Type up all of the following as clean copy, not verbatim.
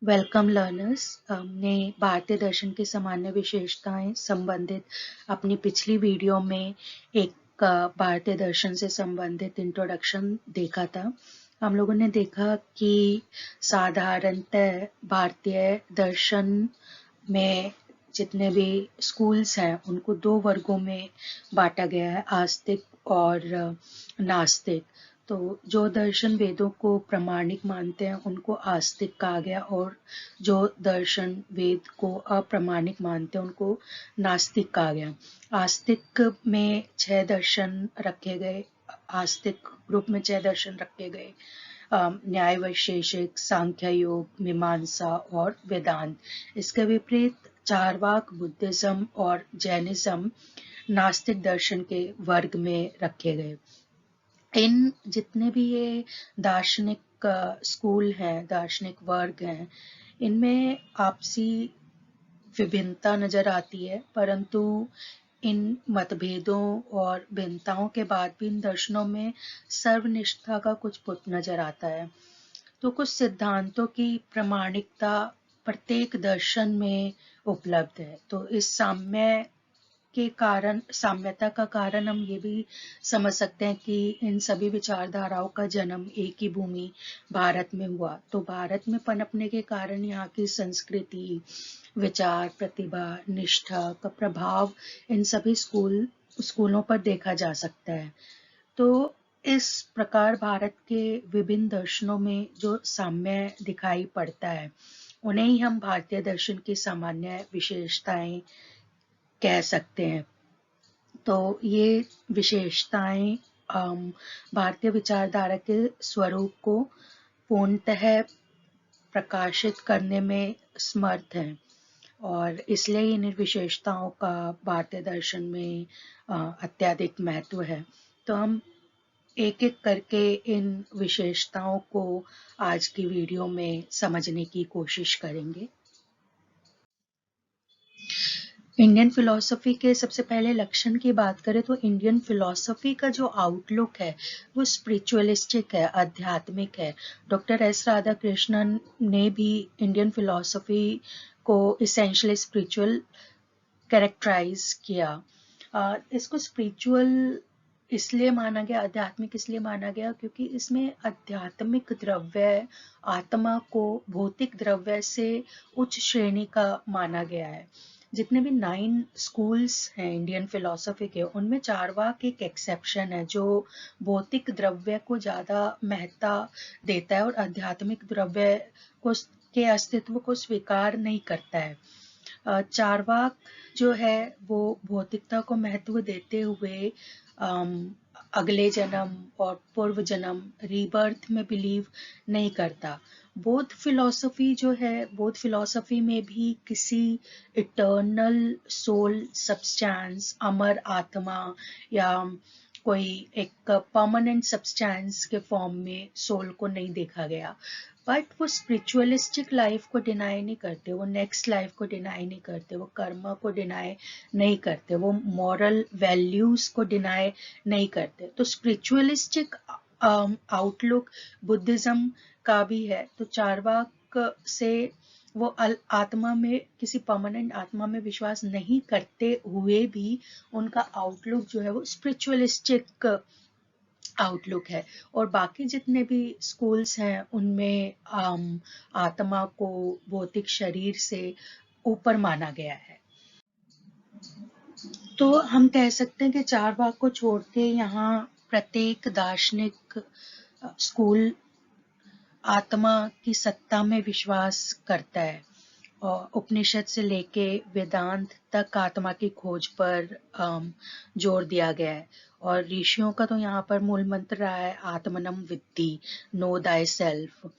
Welcome learners. हमने भारतीय दर्शन की सामान्य विशेषताएं संबंधित अपनी पिछली वीडियो में एक भारतीय दर्शन से संबंधित इंट्रोडक्शन देखा था। हम लोगों ने देखा कि साधारणतः भारतीय दर्शन में जितने भी स्कूल्स हैं उनको दो वर्गों में बांटा गया है, आस्तिक और नास्तिक। तो जो दर्शन वेदों को प्रामाणिक मानते हैं उनको आस्तिक कहा गया, और जो दर्शन वेद को अप्रामाणिक मानते हैं उनको नास्तिक कहा गया। आस्तिक में 6 दर्शन रखे गए। आस्तिक ग्रुप में 6 दर्शन रखे गए: न्याय वैशेषिक, सांख्य योग, मीमांसा और वेदांत। इसके विपरीत चारवाक, बुद्धिज्म और जैनिज्म नास्तिक दर्शन के वर्ग में रखे गए। इन जितने भी ये दार्शनिक स्कूल हैं, दार्शनिक वर्ग हैं, इनमें आपसी विभिन्नता नजर आती है, परंतु इन मतभेदों और भिन्नताओं के बाद भी इन दर्शनों में सर्वनिष्ठा का कुछ पुट नजर आता है। तो कुछ सिद्धांतों की प्रामाणिकता प्रत्येक दर्शन में उपलब्ध है। तो इस साम्यता का कारण हम ये भी समझ सकते हैं कि इन सभी विचारधाराओं का जन्म एक ही भूमि भारत में हुआ। तो भारत में पनपने के कारण यहाँ की संस्कृति, विचार, प्रतिभा, निष्ठा का प्रभाव इन सभी स्कूलों पर देखा जा सकता है। तो इस प्रकार भारत के विभिन्न दर्शनों में जो साम्य दिखाई पड़ता है उन्हें ही हम भारतीय दर्शन की सामान्य विशेषताएं कह सकते हैं। तो ये विशेषताएं भारतीय विचारधारा के स्वरूप को पूर्णतः प्रकाशित करने में समर्थ हैं, और इसलिए इन विशेषताओं का भारतीय दर्शन में अत्यधिक महत्व है। तो हम एक एक करके इन विशेषताओं को आज की वीडियो में समझने की कोशिश करेंगे। इंडियन फिलॉसफी के सबसे पहले लक्षण की बात करें तो इंडियन फिलॉसफी का जो आउटलुक है वो स्पिरिचुअलिस्टिक है, आध्यात्मिक है। डॉक्टर एस राधाकृष्णन ने भी इंडियन फिलॉसफी को इसेंशियली स्पिरिचुअल कैरेक्टराइज किया। इसको स्पिरिचुअल इसलिए माना गया, आध्यात्मिक इसलिए माना गया क्योंकि इसमें आध्यात्मिक द्रव्य आत्मा को भौतिक द्रव्य से उच्च श्रेणी का माना गया है। जितने भी 9 स्कूल्स हैं इंडियन फिलॉसफी के, उनमें चारवाक एक एक्सेप्शन है जो भौतिक द्रव्य को ज्यादा महत्ता देता है और आध्यात्मिक द्रव्य को के अस्तित्व को स्वीकार नहीं करता है। चारवाक जो है वो भौतिकता को महत्व देते हुए अगले जन्म और पूर्व जन्म, रीबर्थ में बिलीव नहीं करता। बौद्ध फिलॉसफी जो है, बौद्ध फिलॉसफी में भी किसी इटर्नल सोल सब्सटेंस, अमर आत्मा या कोई एक परमानेंट सब्सटेंस के फॉर्म में सोल को नहीं देखा गया। बट वो स्पिरिचुअलिस्टिक लाइफ को डिनाई नहीं करते, वो नेक्स्ट लाइफ को डिनाई नहीं करते, वो कर्म को डिनाई नहीं करते, वो मॉरल वैल्यूज को डिनाई नहीं करते। तो स्पिरिचुअलिस्टिक आउटलुक बुद्धिज्म का भी है। तो चारवाक से वो आत्मा में, किसी परमानेंट आत्मा में विश्वास नहीं करते हुए भी उनका आउटलुक जो है वो स्पिरिचुअलिस्टिक आउटलुक है। और बाकी जितने भी स्कूल्स हैं उनमें आत्मा को भौतिक शरीर से ऊपर माना गया है। तो हम कह सकते हैं कि चारवाक को छोड़ के यहाँ प्रत्येक दार्शनिक स्कूल आत्मा की सत्ता में विश्वास करता है, और उपनिषद से लेके वेदांत तक आत्मा की खोज पर जोर दिया गया है। और ऋषियों का तो यहाँ पर मूल मंत्र रहा है आत्मनम विद्धि, नो दाई सेल्फ।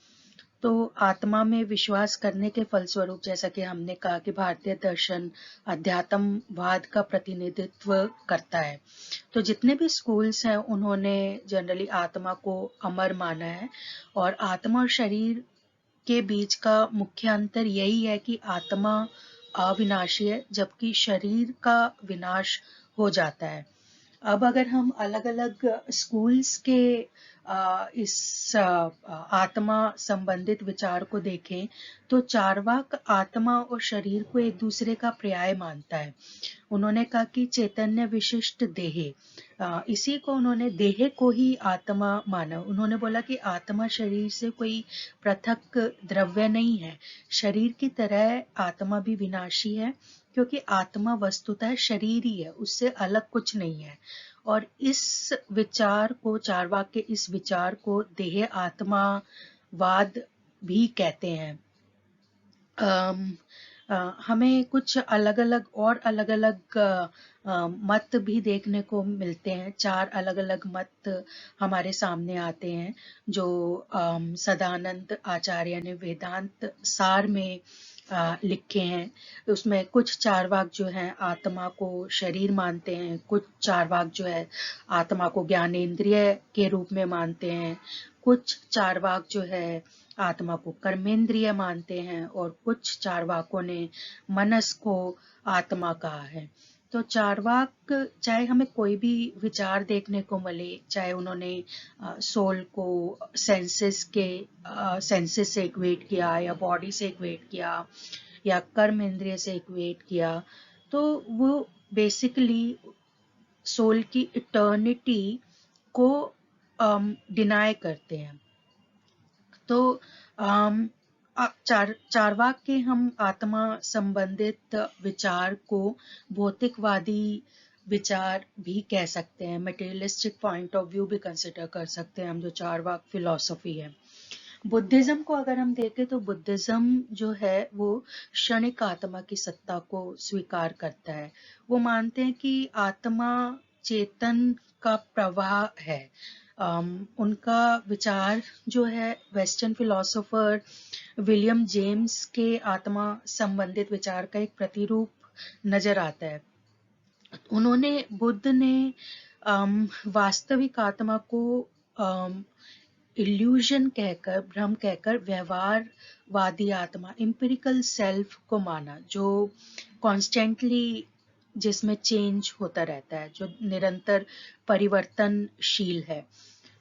तो आत्मा में विश्वास करने के फलस्वरूप, जैसा कि हमने कहा कि भारतीय दर्शन अध्यात्मवाद का प्रतिनिधित्व करता है। तो जितने भी स्कूल्स हैं उन्होंने जनरली आत्मा को अमर माना है, और आत्मा और शरीर के बीच का मुख्य अंतर यही है कि आत्मा अविनाशी है जबकि शरीर का विनाश हो जाता है। अब अगर हम अलग अलग स्कूल्स के इस आत्मा संबंधित विचार को देखें तो चार्वाक आत्मा और शरीर को एक दूसरे का पर्याय मानता है। उन्होंने कहा कि चैतन्य विशिष्ट देह, इसी को उन्होंने देह को ही आत्मा माना। उन्होंने बोला कि आत्मा शरीर से कोई पृथक द्रव्य नहीं है, शरीर की तरह आत्मा भी विनाशी है, क्योंकि आत्मा वस्तुतः शरीर ही है, उससे अलग कुछ नहीं है। और इस विचार को, चार्वाक के इस विचार को देह आत्मावाद भी कहते हैं। हमें कुछ अलग अलग मत भी देखने को मिलते हैं। 4 अलग अलग मत हमारे सामने आते हैं जो सदानंद आचार्य ने वेदांत सार में लिखे हैं। उसमें कुछ चार्वाक जो हैं आत्मा को शरीर मानते हैं, कुछ चार्वाक जो है आत्मा को ज्ञानेंद्रिय के रूप में मानते हैं, कुछ चार्वाक जो है आत्मा को कर्मेंद्रिय मानते हैं, और कुछ चार्वाकों ने मनस को आत्मा कहा है। तो चार्वाक, चाहे हमें कोई भी विचार देखने को मिले, चाहे उन्होंने सोल को सेंसेस से इक्वेट किया या बॉडी से इक्वेट किया या कर्म इंद्रिय से इक्वेट किया, तो वो बेसिकली सोल की इटर्निटी को डिनाई करते हैं। तो चार्वाक के हम आत्मा संबंधित विचार को भौतिकवादी विचार भी कह सकते हैं, मटेरियलिस्टिक पॉइंट ऑफ व्यू भी कंसिडर कर सकते हैं हम, जो चार्वाक फिलॉसफी है। बुद्धिज्म को अगर हम देखें तो बुद्धिज्म जो है वो क्षणिक आत्मा की सत्ता को स्वीकार करता है। वो मानते हैं कि आत्मा चेतन का प्रवाह है। उनका विचार जो है वेस्टर्न फिलोसोफर विलियम जेम्स के आत्मा संबंधित विचार का एक प्रतिरूप नजर आता है। उन्होंने, बुद्ध ने वास्तविक आत्मा को इल्यूजन कहकर, भ्रम कहकर व्यवहारवादी आत्मा, एम्पिरिकल सेल्फ को माना, जो कॉन्स्टेंटली, जिसमें चेंज होता रहता है, जो निरंतर परिवर्तनशील है।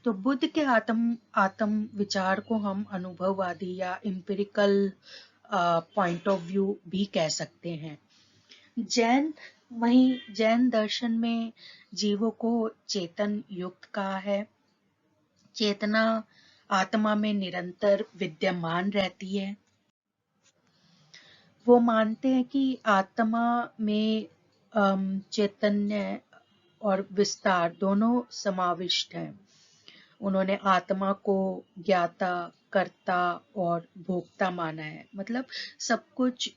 तो बुद्ध के आत्म विचार को हम अनुभववादी या एम्पिरिकल पॉइंट ऑफ व्यू भी कह सकते हैं। जैन दर्शन में जीवों को चेतन युक्त कहा है। चेतना आत्मा में निरंतर विद्यमान रहती है। वो मानते हैं कि आत्मा में चैतन्य और विस्तार दोनों समाविष्ट हैं। उन्होंने आत्मा को ज्ञाता, कर्ता और भोक्ता माना है। मतलब सब कुछ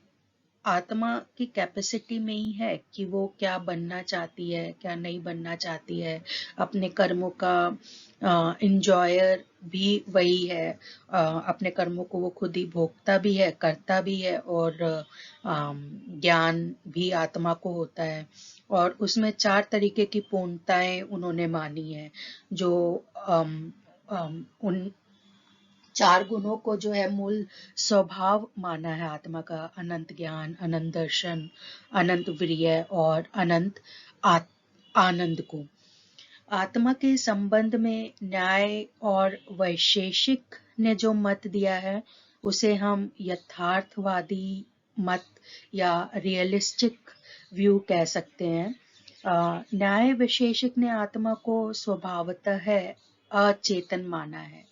आत्मा की कैपेसिटी में ही है कि वो क्या बनना चाहती है, क्या नहीं बनना चाहती है। अपने कर्मों का इंजॉयर भी वही है। अपने कर्मों को वो खुद ही भोगता भी है, करता भी है, और ज्ञान भी आत्मा को होता है। और उसमें 4 तरीके की पूर्णताएं उन्होंने मानी है, जो उन 4 गुणों को जो है मूल स्वभाव माना है आत्मा का: अनंत ज्ञान, अनंत दर्शन, अनंत वीर्य और अनंत आनंद को। आत्मा के संबंध में न्याय और वैशेषिक ने जो मत दिया है उसे हम यथार्थवादी मत या रियलिस्टिक व्यू कह सकते हैं। न्याय वैशेषिक ने आत्मा को स्वभावतः अचेतन माना है।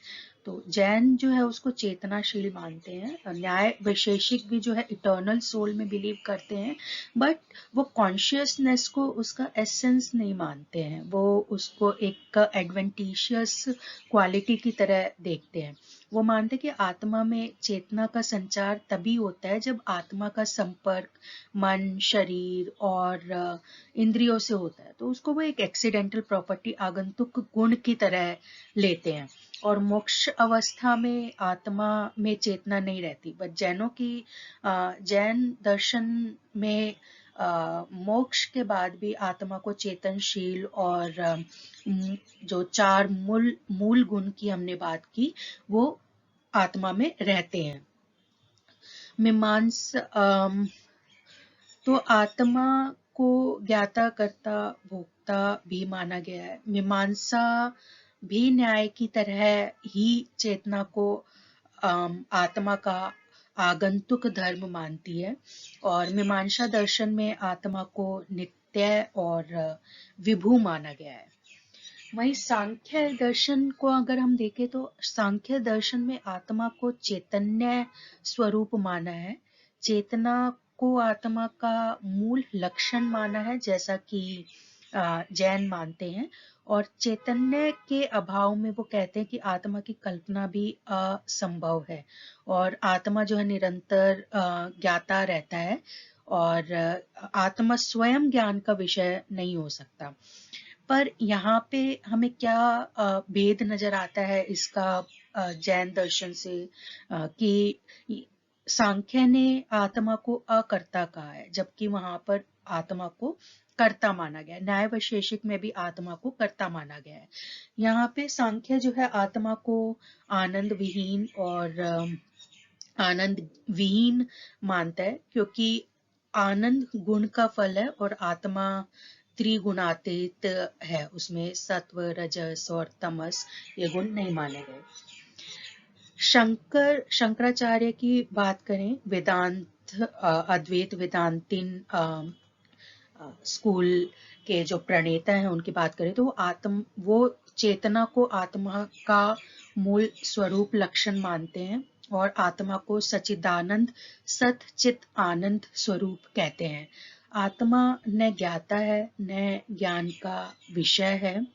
तो जैन जो है उसको चेतनाशील मानते हैं। न्याय वैशेषिक भी जो है इटर्नल सोल में बिलीव करते हैं, बट वो कॉन्शियसनेस को उसका एसेंस नहीं मानते हैं। वो उसको एक एडवेंटिशियस क्वालिटी की तरह देखते हैं। वो मानते हैं कि आत्मा में चेतना का संचार तभी होता है जब आत्मा का संपर्क मन, शरीर और इंद्रियों से होता है। तो उसको वो एक एक्सीडेंटल प्रॉपर्टी, आगंतुक गुण की तरह लेते हैं। और मोक्ष अवस्था में आत्मा में चेतना नहीं रहती। बट जैन दर्शन में मोक्ष के बाद भी आत्मा को चेतनशील और जो 4 मूल गुण की हमने बात की वो आत्मा में रहते हैं। तो आत्मा को ज्ञाता, कर्ता, भोक्ता भी माना गया है। मीमांसा भी न्याय की तरह ही चेतना को आत्मा का आगंतुक धर्म मानती है, और मीमांसा दर्शन में आत्मा को नित्य और विभु माना गया है। वहीं सांख्य दर्शन को अगर हम देखें तो सांख्य दर्शन में आत्मा को चैतन्य स्वरूप माना है, चेतना को आत्मा का मूल लक्षण माना है, जैसा कि जैन मानते हैं। और चैतन्य के अभाव में वो कहते हैं कि आत्मा की कल्पना भी असंभव है, और आत्मा जो है निरंतर ज्ञाता रहता है, और आत्मा स्वयं ज्ञान का विषय नहीं हो सकता। पर यहाँ पे हमें क्या भेद नजर आता है इसका जैन दर्शन से, कि सांख्य ने आत्मा को अकर्ता कहा है, जबकि वहां पर आत्मा को कर्ता माना गया है। न्याय वैशेषिक में भी आत्मा को कर्ता माना गया है। यहाँ पे सांख्य जो है आत्मा को आनंद विहीन और आनंद विहीन मानता है, क्योंकि आनंद गुण का फल है और आत्मा त्रिगुणातीत है, उसमें सत्व रजस और तमस ये गुण नहीं माने गए। शंकराचार्य की बात करें, वेदांत अद्वैत वेदांतीन स्कूल के जो प्रणेता हैं उनकी बात करें तो वो चेतना को आत्मा का मूल स्वरूप लक्षण मानते हैं, और आत्मा को सच्चिदानंद सत चित आनंद स्वरूप कहते हैं। आत्मा न ज्ञाता है न ज्ञान का विषय है।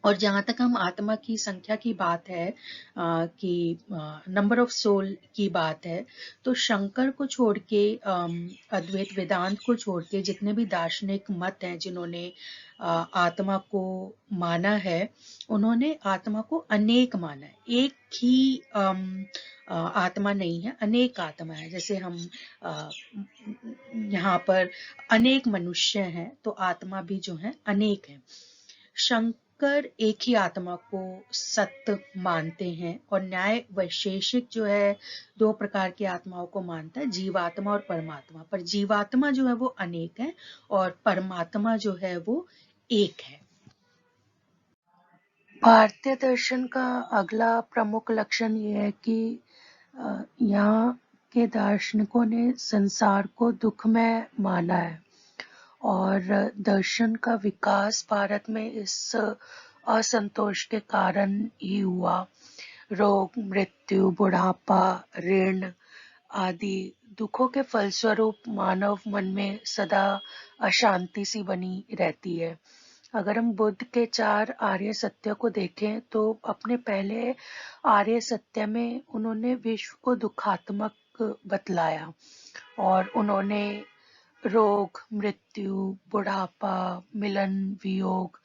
और जहाँ तक हम आत्मा की संख्या की बात है, कि नंबर ऑफ सोल की बात है, तो शंकर को छोड़ के अद्वैत वेदांत को छोड़ के जितने भी दार्शनिक मत हैं जिन्होंने आत्मा को माना है, उन्होंने आत्मा को अनेक माना है। एक ही आत्मा नहीं है, अनेक आत्मा है। जैसे हम यहाँ पर अनेक मनुष्य हैं, तो आत्मा भी जो है अनेक है। शंकर एक ही आत्मा को सत्य मानते हैं, और न्याय वैशेषिक जो है दो प्रकार की आत्माओं को मानता है, जीवात्मा और परमात्मा। पर जीवात्मा जो है वो अनेक है और परमात्मा जो है वो एक है। भारतीय दर्शन का अगला प्रमुख लक्षण ये है कि यहाँ के दार्शनिकों ने संसार को दुखमय माना है, और दर्शन का विकास भारत में इस असंतोष के कारण ही हुआ। रोग, मृत्यु, बुढ़ापा, ऋण आदि दुखों के फलस्वरूप मानव मन में सदा अशांति सी बनी रहती है। अगर हम बुद्ध के 4 आर्य सत्य को देखें तो अपने पहले आर्य सत्य में उन्होंने विश्व को दुखात्मक बतलाया, और उन्होंने रोग, मृत्यु, बुढ़ापा, मिलन, वियोग,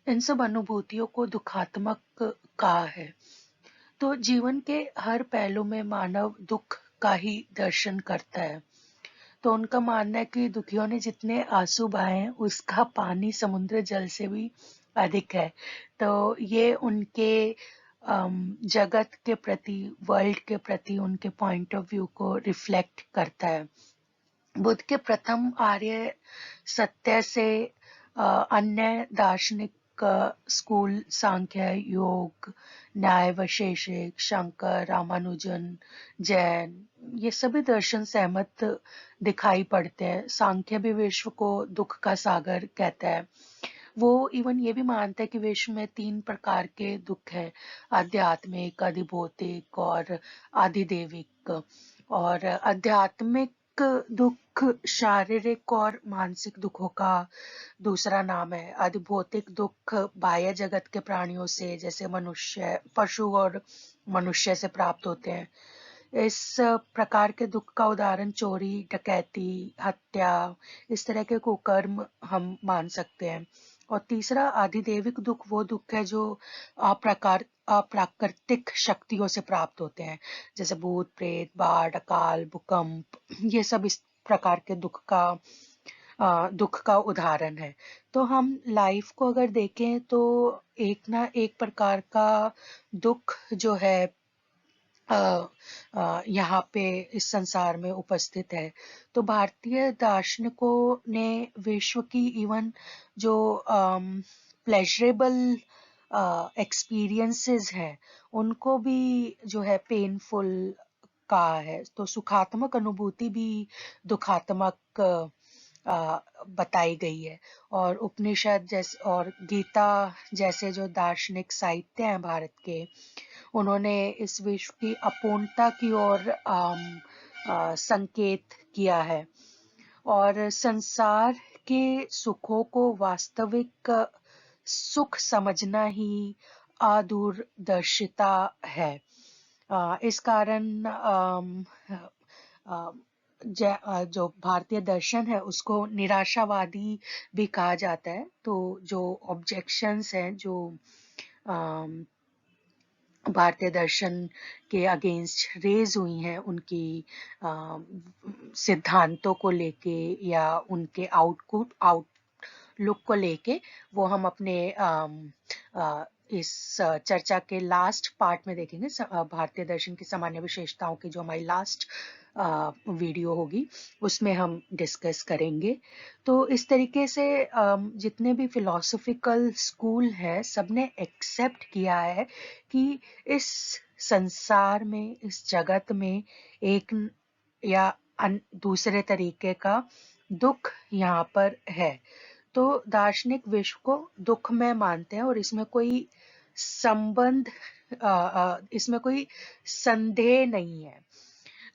इन सब अनुभूतियों को दुखात्मक कहा है। तो जीवन के हर पहलू में मानव दुख का ही दर्शन करता है। तो उनका मानना है कि दुखियों ने जितने आंसू बहाए हैं उसका पानी समुद्र जल से भी अधिक है। तो ये उनके जगत के प्रति, वर्ल्ड के प्रति उनके पॉइंट ऑफ व्यू को रिफ्लेक्ट करता है। बुद्ध के प्रथम आर्य सत्य से अन्य दार्शनिक स्कूल सांख्य, योग, न्याय वैशेषिक, शंकर, रामानुजन, जैन, ये सभी दर्शन सहमत दिखाई पड़ते हैं। सांख्य भी विश्व को दुख का सागर कहता है। वो इवन ये भी मानता है कि विश्व में 3 प्रकार के दुख हैं, आध्यात्मिक, अधिभौतिक और आधिदेविक। और आध्यात्मिक दुख शारीरिक और मानसिक दुखों का दूसरा नाम है। अधिभौतिक दुख बाह्य जगत के प्राणियों से, जैसे मनुष्य, पशु और मनुष्य से प्राप्त होते हैं। इस प्रकार के दुख का उदाहरण चोरी, डकैती, हत्या, इस तरह के कुकर्म हम मान सकते हैं। और तीसरा आधिदैविक दुख वो दुख है जो अप्राकृतिक शक्तियों से प्राप्त होते हैं, जैसे भूत, प्रेत, बाढ़, अकाल, भूकंप, ये सब इस प्रकार के दुख का उदाहरण है। तो हम लाइफ को अगर देखें तो एक ना एक प्रकार का दुख जो है यहाँ पे इस संसार में उपस्थित है। तो भारतीय दार्शनिकों ने विश्व की इवन जो प्लेजरेबल एक्सपीरियंसेस हैं उनको भी जो है पेनफुल कहा है। तो सुखात्मक अनुभूति भी दुखात्मक बताई गई है। और उपनिषद जैसे और गीता जैसे जो दार्शनिक साहित्य हैं भारत के, उन्होंने इस विश्व की अपूर्णता की ओर संकेत किया है। और संसार के सुखों को वास्तविक सुख समझना ही अदूरदर्शिता है। इस कारण जो भारतीय दर्शन है उसको निराशावादी भी कहा जाता है। तो जो ऑब्जेक्शंस हैं जो भारतीय दर्शन के अगेंस्ट रेज हुई हैं उनकी सिद्धांतों को लेके या उनके आउटलुक को लेके, वो हम अपने इस चर्चा के लास्ट पार्ट में देखेंगे। भारतीय दर्शन की सामान्य विशेषताओं की जो हमारी लास्ट वीडियो होगी उसमें हम डिस्कस करेंगे। तो इस तरीके से जितने भी फिलोसॉफिकल स्कूल है सबने एक्सेप्ट किया है कि इस संसार में, इस जगत में एक या दूसरे तरीके का दुख यहाँ पर है। तो दार्शनिक विश्व को दुखमय मानते हैं और इसमें कोई संबंध, इसमें कोई संदेह नहीं है।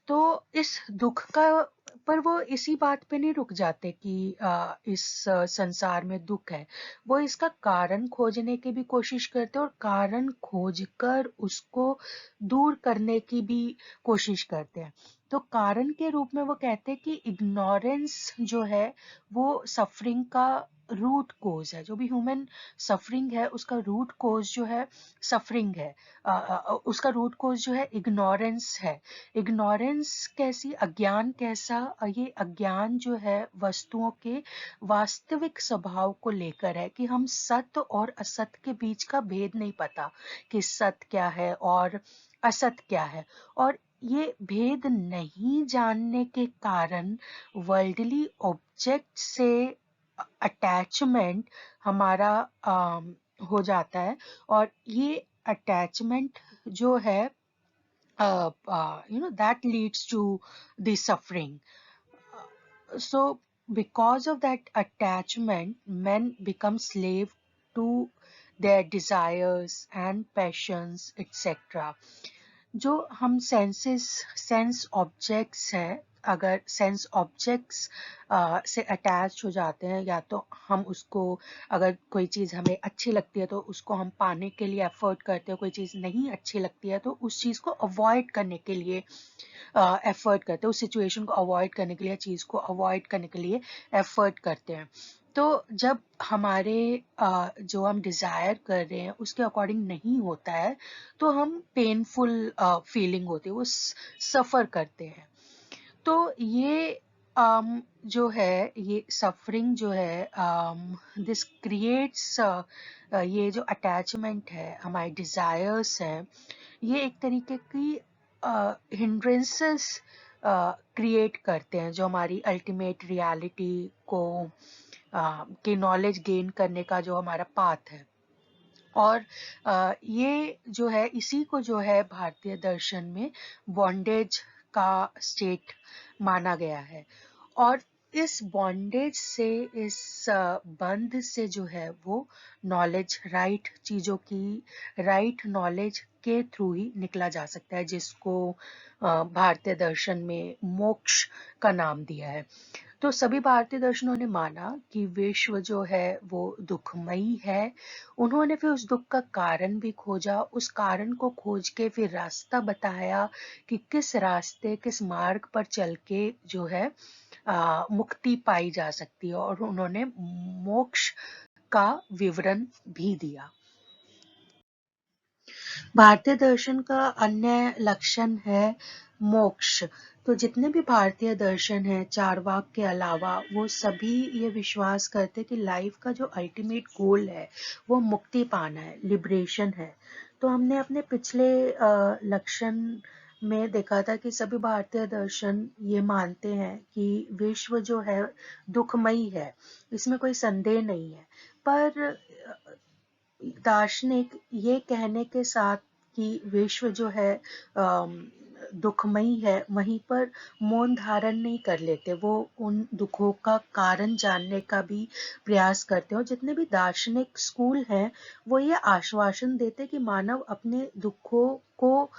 तो इस दुख का पर वो इसी बात पे नहीं रुक जाते कि इस संसार में दुख है, वो इसका कारण खोजने की भी कोशिश करते हैं और कारण खोजकर उसको दूर करने की भी कोशिश करते हैं। तो कारण के रूप में वो कहते हैं कि इग्नोरेंस जो है वो सफरिंग का रूट कोज है। जो भी ह्यूमन सफरिंग है उसका रूट कोज जो है सफरिंग है, उसका रूट कोज जो है इग्नोरेंस है। इग्नोरेंस कैसी, अज्ञान कैसा? ये अज्ञान जो है वस्तुओं के वास्तविक स्वभाव को लेकर है कि हम सत्य और असत्य के बीच का भेद नहीं पता कि सत्य क्या है और असत्य क्या है। और ये भेद नहीं जानने के कारण वर्ल्डली ऑब्जेक्ट से अटैचमेंट हमारा हो जाता है। और ये अटैचमेंट जो है that leads to the suffering. So because of that attachment, men become slave to their desires and passions, etc. जो हम सेंस ऑब्जेक्ट्स हैं, अगर सेंस ऑब्जेक्ट्स से अटैच हो जाते हैं, या तो हम उसको, अगर कोई चीज़ हमें अच्छी लगती है तो उसको हम पाने के लिए एफर्ट करते हैं, कोई चीज़ नहीं अच्छी लगती है तो उस चीज़ को अवॉइड करने के लिए एफर्ट करते हैं, उस सिचुएशन को अवॉइड करने के लिए, चीज़ को अवॉइड करने के लिए एफर्ट करते हैं। तो जब हमारे जो हम डिज़ायर कर रहे हैं उसके अकॉर्डिंग नहीं होता है तो हम पेनफुल फीलिंग होती है, वो सफ़र करते हैं। तो ये जो है, ये सफरिंग जो है, दिस क्रिएट्स, ये जो अटैचमेंट है, हमारे डिज़ायर्स हैं, ये एक तरीके की हिंड्रेंसेस क्रिएट करते हैं जो हमारी अल्टीमेट रियलिटी को की नॉलेज गेन करने का जो हमारा पाथ है। और ये जो है, इसी को जो है भारतीय दर्शन में बॉन्डेज का स्टेट माना गया है। और इस बॉन्डेज से, इस बंध से जो है वो नॉलेज, राइट चीज़ों की राइट नॉलेज के थ्रू ही निकला जा सकता है, जिसको भारतीय दर्शन में मोक्ष का नाम दिया है। तो सभी भारतीय दर्शनों ने माना कि विश्व जो है वो दुखमयी है। उन्होंने फिर उस दुख का कारण भी खोजा, उस कारण को खोज के फिर रास्ता बताया कि किस रास्ते, किस मार्ग पर चल के जो है मुक्ति पाई जा सकती है। और उन्होंने मोक्ष का विवरण भी दिया। भारतीय दर्शन का अन्य लक्षण है मोक्ष। तो जितने भी भारतीय दर्शन हैं चारवाक के अलावा, वो सभी ये विश्वास करते कि लाइफ का जो अल्टीमेट गोल है वो मुक्ति पाना है, लिबरेशन है। तो हमने अपने पिछले लक्षण में देखा था कि सभी भारतीय दर्शन ये मानते हैं कि विश्व जो है दुखमयी है, इसमें कोई संदेह नहीं है। पर दार्शनिक ये कहने के साथ कि विश्व जो है दुखमयी है, वहीं पर मौन धारण नहीं कर लेते, वो उन दुखों का कारण जानने का भी प्रयास करते हैं। और जितने भी दार्शनिक स्कूल हैं वो ये आश्वासन देते कि मानव अपने दुखों को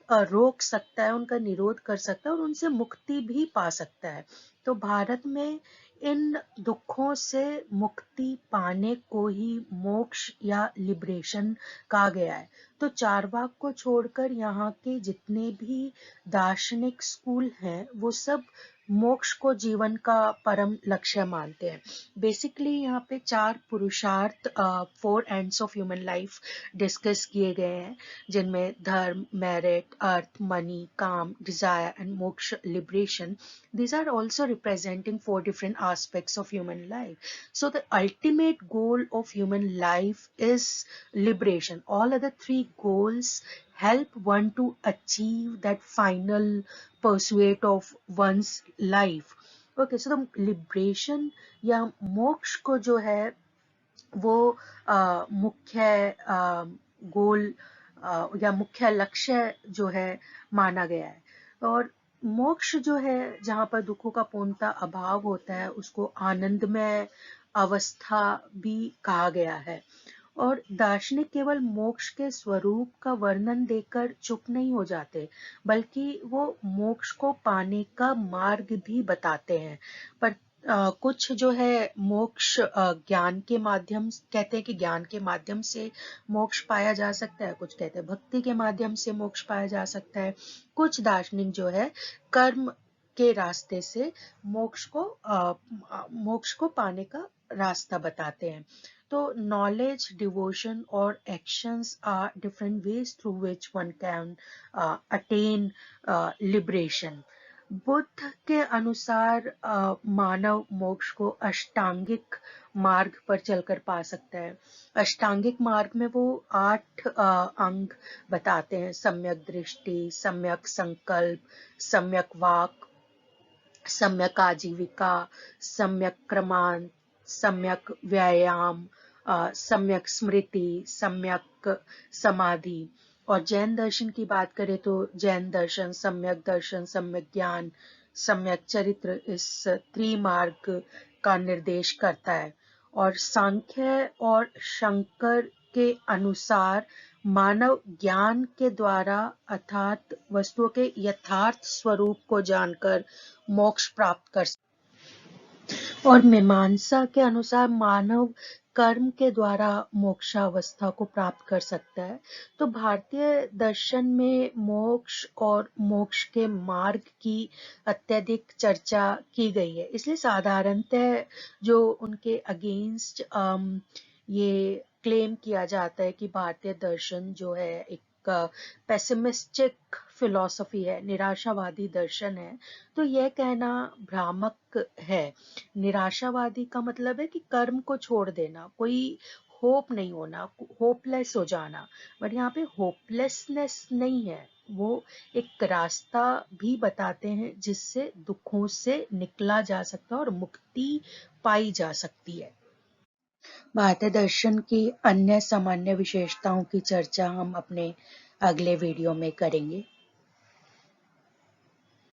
रोक सकता है, उनका निरोध कर सकता है और उनसे मुक्ति भी पा सकता है। तो भारत में इन दुखों से मुक्ति पाने को ही मोक्ष या लिबरेशन कहा गया है। तो चारवाक को छोड़कर यहाँ के जितने भी दार्शनिक स्कूल हैं वो सब मोक्ष को जीवन का परम लक्ष्य मानते हैं। बेसिकली यहाँ पे 4 पुरुषार्थ, 4 ends of human life discuss किए गए हैं, जिनमें धर्म, मेरिट, अर्थ, मनी, काम, डिजायर एंड मोक्ष, liberation. These are also representing 4 different aspects of human life. So the ultimate goal of human life is liberation. All other 3 goals help one to achieve that final pursuit of one's life. Okay, so the liberation या मोक्ष को जो है वो मुख्य गोल या मुख्य लक्ष्य जो है माना गया है। और मोक्ष जो है जहाँ पर दुखों का पूर्णतः अभाव होता है उसको आनंदमय अवस्था भी कहा गया है। और दार्शनिक केवल मोक्ष के स्वरूप का वर्णन देकर चुप नहीं हो जाते, बल्कि वो मोक्ष को पाने का मार्ग भी बताते हैं। पर कुछ जो है मोक्ष ज्ञान के माध्यम, कहते हैं कि ज्ञान के माध्यम से मोक्ष पाया जा सकता है, कुछ कहते हैं भक्ति के माध्यम से मोक्ष पाया जा सकता है, कुछ दार्शनिक जो है कर्म के रास्ते से मोक्ष को पाने का रास्ता बताते हैं। तो knowledge, devotion और actions are different ways through which one can attain liberation. Buddha के अनुसार मानव मोक्ष को अष्टांगिक मार्ग पर चलकर पा सकता है। अष्टांगिक मार्ग में वो 8 अंग बताते हैं: सम्यक दृष्टि, सम्यक संकल्प, सम्यक वाक, सम्यक आजीविका, सम्यक क्रमांत, सम्यक व्यायाम, सम्यक स्मृति, सम्यक समाधि। और जैन दर्शन की बात करें तो जैन दर्शन सम्यक ज्ञान, सम्यक चरित्र इस त्रिमार्ग का निर्देश करता है। और सांख्य और शंकर के अनुसार मानव ज्ञान के द्वारा अर्थात वस्तुओं के यथार्थ स्वरूप को जानकर मोक्ष प्राप्त कर सकता। और मीमांसा के अनुसार मानव कर्म के द्वारा मोक्षावस्था को प्राप्त कर सकता है। तो भारतीय दर्शन में मोक्ष और मोक्ष के मार्ग की अत्यधिक चर्चा की गई है, इसलिए साधारणतः जो उनके अगेंस्ट ये क्लेम किया जाता है कि भारतीय दर्शन जो है एक पेसिमिस्टिक फिलॉसफी है, निराशावादी दर्शन है, तो यह कहना भ्रामक है। निराशावादी का मतलब है कि कर्म को छोड़ देना, कोई होप नहीं होना, होपलेस हो जाना। बट यहाँ पे होपलेसनेस नहीं है, वो एक रास्ता भी बताते हैं जिससे दुखों से निकला जा सकता है और मुक्ति पाई जा सकती है। भारतीय दर्शन की अन्य सामान्य विशेषताओं की चर्चा हम अपने अगले वीडियो में करेंगे।